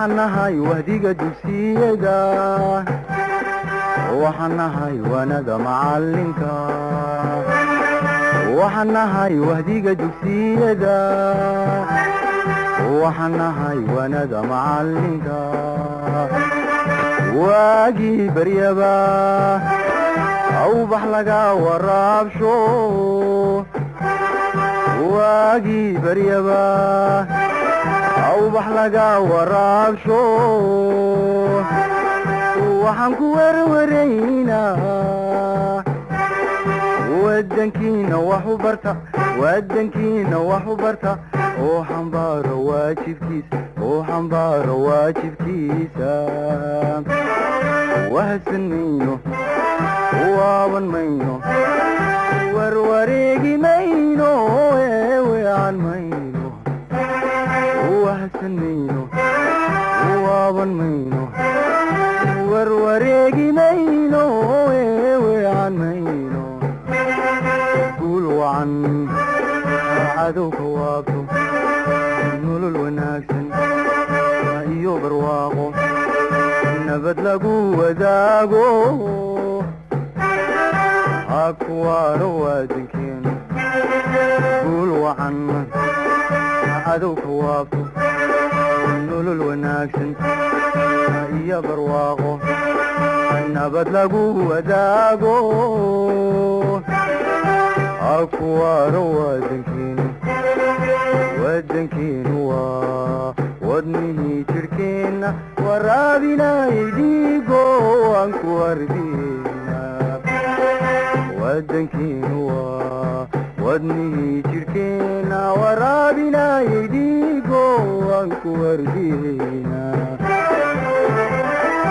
waxaan nahay wahdiga dugsiyada waxaan nahay wanada macalinka waxaan nahay wahdiga dugsiyada waxaan nahay wanada macalinka waagii baryaba awbax laga waraabsho waagii baryaba awbax laga waraabsho waxaan ku warwaraynaa wadankiina wax u barta wadankiina wax u barta oo xambaaro waajibkiisa wahadsan mayno waaban mayno warwareegi mayno weecan mayno wahadsan mayno waaban mayno warwareegi mayno weecan mayno guul wacan cadowka waabto nolol wanaagsan iyo barwaaqo nabad lagu wadaago hakuwaaro wadankeena guul wacan cadowka waabto nolol wanaagsan iyo barwaaqo nabad lagu wadaago hakuwaaro wadankeenu waa wadnihii jirhkeenna waraabinayay dhiigo aan ku ardina wadankeenu waa wadnihii jirhkeenna waraabinayay dhiigo aan ku ardina